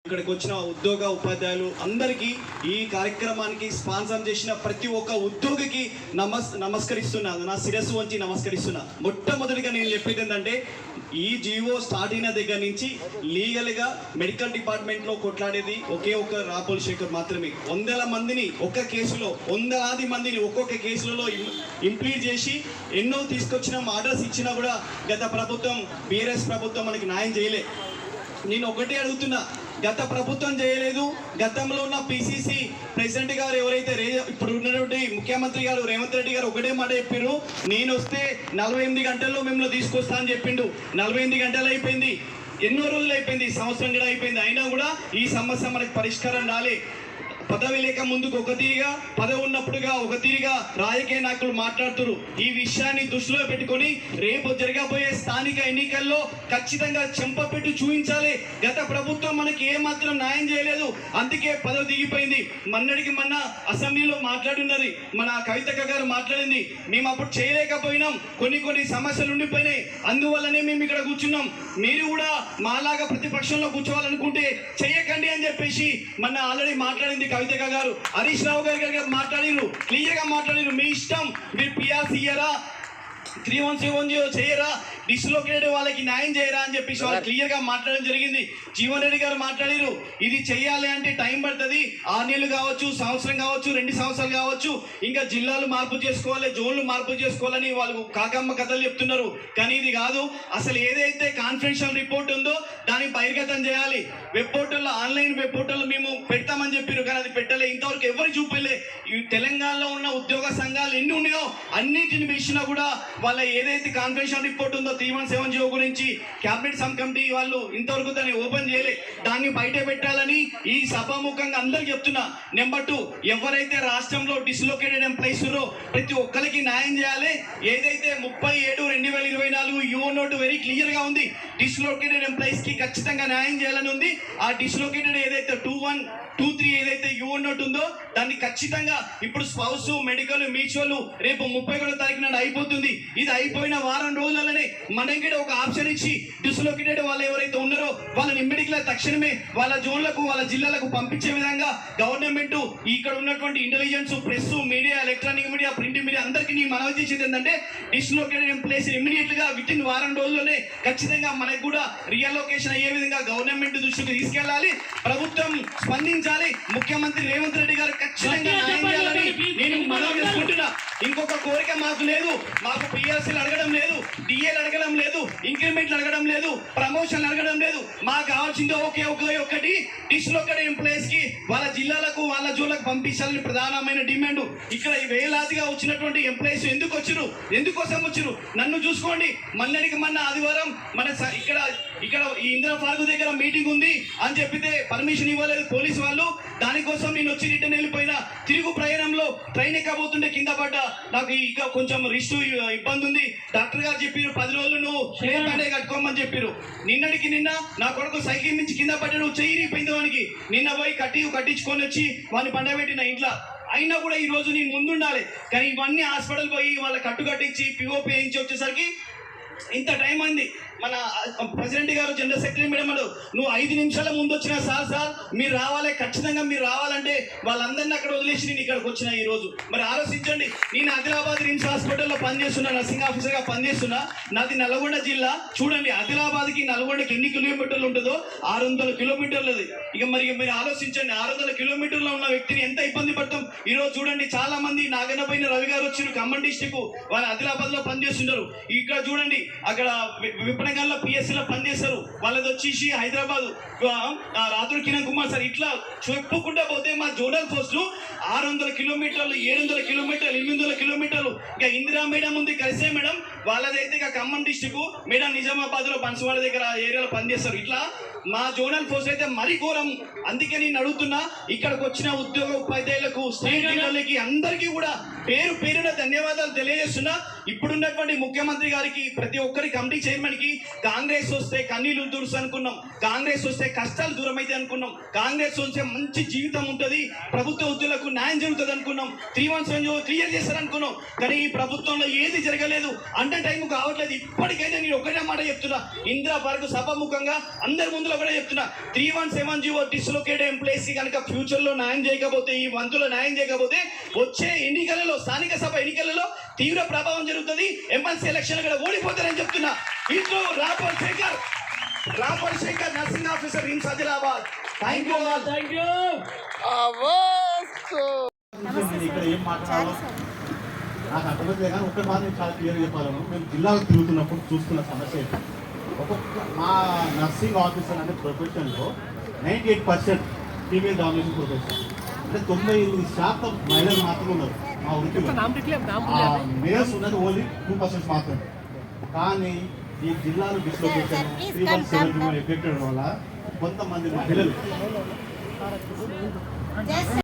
ఇక్కడికి వచ్చిన ఉద్యోగ ఉపాధ్యాయులు అందరికీ ఈ కార్యక్రమానికి స్పాన్సర్ చేసిన ప్రతి ఒక్క ఉద్యోగికి నమస్కరిస్తున్నాను. నా శిరస్సు వంచి నమస్కరిస్తున్నా. మొట్టమొదటిగా నేను చెప్పేది ఏంటంటే, ఈ జీవో స్టార్ట్ అయిన దగ్గర నుంచి లీగల్గా మెడికల్ డిపార్ట్మెంట్లో కొట్లాడేది ఒకే ఒక్క రాపోల్ శేఖర్ మాత్రమే. వందల మందిని ఒక్క కేసులో, వందలాది మందిని ఒక్కొక్క కేసులలో ఇంప్లీడ్ చేసి ఎన్నో తీసుకొచ్చిన ఆర్డర్స్ ఇచ్చినా కూడా గత ప్రభుత్వం, బీఆర్ఎస్ ప్రభుత్వం మనకి న్యాయం చేయలే. నేను ఒకటే అడుగుతున్నా, గత ప్రభుత్వం చేయలేదు. గతంలో ఉన్న పిసిసి ప్రెసిడెంట్ గారు ఎవరైతే ఇప్పుడు ఉన్నటువంటి ముఖ్యమంత్రి గారు రేవంత్ రెడ్డి గారు ఒకటే మాట చెప్పారు, నేను వస్తే 48 గంటల్లో మిమ్మల్ని తీసుకొస్తా అని చెప్పిండు. 48 గంటలు అయిపోయింది, ఎన్నో రోజులు అయిపోయింది, సంవత్సరం కూడా అయిపోయింది. అయినా కూడా ఈ సమస్య మనకి పరిష్కారం రాలే. పదవి లేక ముందుకు ఒక తీరుగా, పదవి ఉన్నప్పుడుగా ఒక తీరుగా రాజకీయ నాయకులు మాట్లాడుతున్నారు. ఈ విషయాన్ని దృష్టిలో పెట్టుకొని రేపు జరగబోయే స్థానిక ఎన్నికల్లో ఖచ్చితంగా చెంపపెట్టి చూపించాలి. గత ప్రభుత్వం మనకి ఏమాత్రం న్యాయం చేయలేదు, అందుకే పదవి దిగిపోయింది. మొన్నటికి మొన్న అసెంబ్లీలో మాట్లాడున్నది మన కవితక్క గారు మాట్లాడింది, మేము అప్పుడు చేయలేకపోయినాం, కొన్ని సమస్యలు ఉండిపోయినాయి, అందువల్లనే మేము ఇక్కడ కూర్చున్నాం. మీరు కూడా మాలాగా ప్రతిపక్షంలో కూర్చోవాలనుకుంటే చేయకండి అని చెప్పేసి మొన్న ఆల్రెడీ మాట్లాడింది కవితక్క గారు. హరీష్ రావు గారు మాట్లాడిరు, క్లియర్ గా మాట్లాడిరు, మీ ఇష్టం, మీరు పిఆర్సీ ఇయ్యరా, 3170 చేయరా, డిస్లోకేటెడ్ వాళ్ళకి న్యాయం చేయరా అని చెప్పేసి వాళ్ళు క్లియర్ గా మాట్లాడడం జరిగింది. జీవన్ రెడ్డి గారు మాట్లాడారు, ఇది చేయాలి అంటే టైం పడుతుంది, 6 నెలలు కావచ్చు, సంవత్సరం కావచ్చు, 2 సంవత్సరాలు కావచ్చు, ఇంకా జిల్లాలు మార్పు చేసుకోవాలి, జోన్లు మార్పు చేసుకోవాలని వాళ్ళు కాకమ్మ కథలు చెప్తున్నారు. కానీ ఇది కాదు. అసలు ఏదైతే కాన్ఫిడెన్షియల్ రిపోర్ట్ ఉందో దాన్ని బహిర్గతం చేయాలి. వెబ్ పోర్టల్లో, ఆన్లైన్ వెబ్ పోర్టల్లో మేము పెడతామని చెప్పారు, కానీ అది పెట్టలే, ఇంతవరకు ఎవరు చూపలే. ఈ తెలంగాణలో ఉన్న ఉద్యోగ సంఘాలు ఎన్ని ఉన్నాయో అన్నింటిని మించినా కూడా వాళ్ళ ఏదైతే కాన్ఫిడెన్షియల్ రిపోర్ట్ ఉందో 3170 గురించి క్యాబినెట్ సబ్ కమిటీ వాళ్ళు ఇంతవరకు దాన్ని ఓపెన్ చేయలే. దాన్ని బయట పెట్టాలని ఈ సభాముఖంగా అందరికి చెప్తున్నా. నెంబర్ 2, ఎవరైతే రాష్ట్రంలో డిస్లోకేటెడ్ ఎంప్లాయీస్ ఉన్నారో ప్రతి ఒక్కరికి న్యాయం చేయాలి. ఏదైతే 37/2024 యువ నోటు వెరీ క్లియర్ గా ఉంది, డిస్లోకేటెడ్ ఎంప్లాయీస్ కి ఖచ్చితంగా న్యాయం చేయాలని ఉంది. ఆ డిస్లోకేటెడ్ ఏదైతే 21, 23 ఏదైతే యువ నోటు ఉందో దాన్ని ఖచ్చితంగా ఇప్పుడు స్పౌస్, మెడికల్, మ్యూచువల్ రేపు 31వ తారీఖు నాడు అయిపోతుంది. ఇది అయిపోయిన వారం రోజులనే మనకి ఒక ఆప్షన్ ఇచ్చి డిస్లోకేటెడ్ వాళ్ళు ఎవరైతే ఉన్నారో వాళ్ళని ఇమ్మీడియట్గా తక్షణమే వాళ్ళ జోన్లకు, వాళ్ళ జిల్లాలకు పంపించే విధంగా గవర్నమెంట్, ఇక్కడ ఉన్నటువంటి intelligence, press, media, electronic media, print media అందరికీ మనవి చేసేది ఏంటంటే, డిస్లోకేటెడ్ ఎంప్లాయీస్ ఇమ్మీడియట్ గా విత్ ఇన్ వారం రోజుల్లోనే ఖచ్చితంగా మనకు కూడా రియలొకేషన్ అయ్యే విధంగా గవర్నమెంట్ దృష్టికి తీసుకెళ్లాలి. ప్రభుత్వం స్పందించాలి. ముఖ్యమంత్రి రేవంత్ రెడ్డి గారు ఖచ్చితంగా న్యాయం చేయాలని నేను మనవి చేసుకుంటున్నా. ఇంకొక కోరిక మాకు లేదు, మాకు పిఎస్సీలు అడగడం లేదు, డిఏలు అడగడం లేదు, ఇంక్రిమెంట్లు అడగడం లేదు, ప్రమోషన్లు అడగడం లేదు. మాకు కావాల్సిందో ఒక్కటి, డిస్లోకేటెడ్ ఎంప్లాయీస్ కి వాళ్ళ జిల్లాలకు, వాళ్ళ జోన్లకు పంపించాలని ప్రధానమైన డిమాండ్. ఇక్కడ వేలాదిగా వచ్చినటువంటి ఎంప్లాయీస్ ఎందుకోసం వచ్చిరు? నన్ను చూసుకోండి. మొన్నటికి మొన్న ఆదివారం మన ఇక్కడ ఈ ఇందిరా పార్క్ దగ్గర మీటింగ్ ఉంది అని చెప్పితే పర్మిషన్ ఇవ్వలేదు పోలీసు వాళ్ళు. దానికోసం నేను వచ్చి రిటర్న్ వెళ్ళిపోయినా. తిరుగు ప్రయాణంలో ట్రైన్ ఎక్కబోతుంటే కింద పడ్డా. నాకు ఇక కొంచెం రిస్ట్ ఇబ్బంది ఉంది. డాక్టర్ గారు చెప్పారు 10 రోజులు నువ్వు ప్లేన్ పండే కట్టుకోమని చెప్పారు. నిన్నటికి నిన్న నా కొడుకు సైకిల్ నుంచి కింద పడ్డాడు, చెయ్యిపోయింది వానికి. నిన్న పోయి కట్టించుకొని వచ్చి వాడిని పండబెట్టిన ఇంట్లో. అయినా కూడా ఈ రోజు నేను ముందుండాలి. కానీ ఇవన్నీ హాస్పిటల్ పోయి వాళ్ళ కట్టించి పిఓపి వేయించి వచ్చేసరికి ఇంత టైం అయింది. మన ప్రెసిడెంట్ గారు, జనరల్ సెక్రటరీ మేడం నువ్వు 5 నిమిషాల ముందు వచ్చినా సార్ మీరు రావాలి, ఖచ్చితంగా మీరు రావాలంటే వాళ్ళందరినీ అక్కడ వదిలేసి నేను ఇక్కడికి వచ్చిన ఈ రోజు. మరి ఆలోచించండి, నేను ఆదిలాబాద్ రిమ్స్ హాస్పిటల్లో పనిచేస్తున్నా, నర్సింగ్ ఆఫీసర్గా పనిచేస్తున్నా. నాది నల్గొండ జిల్లా. చూడండి, ఆదిలాబాద్కి నల్గొండకి ఎన్ని కిలోమీటర్లు ఉంటుందో, 600 కిలోమీటర్లది. ఇక మీరు ఆలోచించండి, 600 కిలోమీటర్లో ఉన్న వ్యక్తిని ఎంత ఇబ్బంది పడతాం. ఈ రోజు చూడండి, చాలా మంది నాగన్నపైన రవి గారు వచ్చారు, ఖమ్మం డిస్టిక్, వాళ్ళు ఆదిలాబాద్ లో పనిచేస్తున్నారు. ఇక్కడ చూడండి, అక్కడ విపణగాల్లో పిఎస్సీలో పనిచేస్తారు, వాళ్ళది వచ్చేసి హైదరాబాద్ రాత్రి కిరణ్ కుమార్ సార్. ఇట్లా చెప్పుకుంటా పోతే మా జోనల్ పోస్టులు 600 కిలోమీటర్లు, 700 కిలోమీటర్లు, 800 కిలోమీటర్లు. ఇక ఇందిరా మేడం ఉంది, కలిసే మేడం, వాళ్ళదైతే ఇక ఖమ్మం డిస్టిక్, మేడం నిజామాబాద్ లో బన్సువాడ దగ్గర ఏరియాలో పనిచేస్తారు. ఇట్లా మా జోనల్ పోస్ట్ అయితే మరీ ఘోరం. అందుకే నేను అడుగుతున్నా, ఇక్కడికి వచ్చిన ఉద్యోగ ఉపాధ్యాయులకు, స్టేట్ లీడర్లకి అందరికీ కూడా పేరున ధన్యవాదాలు తెలియజేస్తున్నా. ఇప్పుడున్నటువంటి ముఖ్యమంత్రి గారికి ప్రతి ఒక్కరి కమిటీ చైర్మన్ కి కాంగ్రెస్ వస్తే కన్నీళ్లు దురుసు అనుకున్నాం, కాంగ్రెస్ వస్తే కష్టాలు దూరం అయితే అనుకున్నాం, కాంగ్రెస్ వస్తే మంచి జీవితం ఉంటుంది, ప్రభుత్వ ఉద్యోగులకు న్యాయం జరుగుతుంది అనుకున్నాం, 317 క్లియర్ చేస్తారు అనుకున్నాం. కానీ ఈ ప్రభుత్వంలో ఏది జరగలేదు, అంటే టైం కావట్లేదు. ఇప్పటికైనా నేను ఒకటే మాట చెప్తున్నా, ఇందిరా పార్క్ సభాముఖంగా అందరి ముందులో కూడా చెప్తున్నా, 317 డిస్లొకేటెడ్ ఎంప్లాయీస్ కనుక ఫ్యూచర్ లో న్యాయం చేయకపోతే, ఈ మంత్రులు న్యాయం చేయకపోతే వచ్చే ఎన్నికలలో, స్థానిక సభ ఎన్నికలలో తీవ్ర ప్రభావం జరుగుతుంది. ఎమ్మెల్సీ ఎలక్షన్ కూడా ఓడిపోతారని చెప్తున్నా. ఇంట్లో రాపర్ Shekhar nursing officer in Adilabad. Thank you all. Thank you. ఇక్కడ ఏం మాట్లాడాలో నాకు అర్థమైతే కానీ ఒక్క మాట నేను చాలా క్లియర్ చెప్పాలను. మేము జిల్లాలో తిరుగుతున్నప్పుడు చూస్తున్న సమస్య ఏంటి, ఒక్కొక్క మా నర్సింగ్ ఆఫీసర్ అనే ప్రొఫెషన్లో 98% ఫీమేల్ డామినేషన్ ప్రొఫెషన్, అంటే 98% మహిళలు మాత్రమే ఉన్నారు మా వృత్తిలో. మేల్స్ ఉన్నది ఓన్లీ 2% మాత్రమే. కానీ ఈ జిల్లాలో డిస్లొకేషన్ 317 ఎఫెక్టెడ్ వల్ల కొంతమంది మహిళలు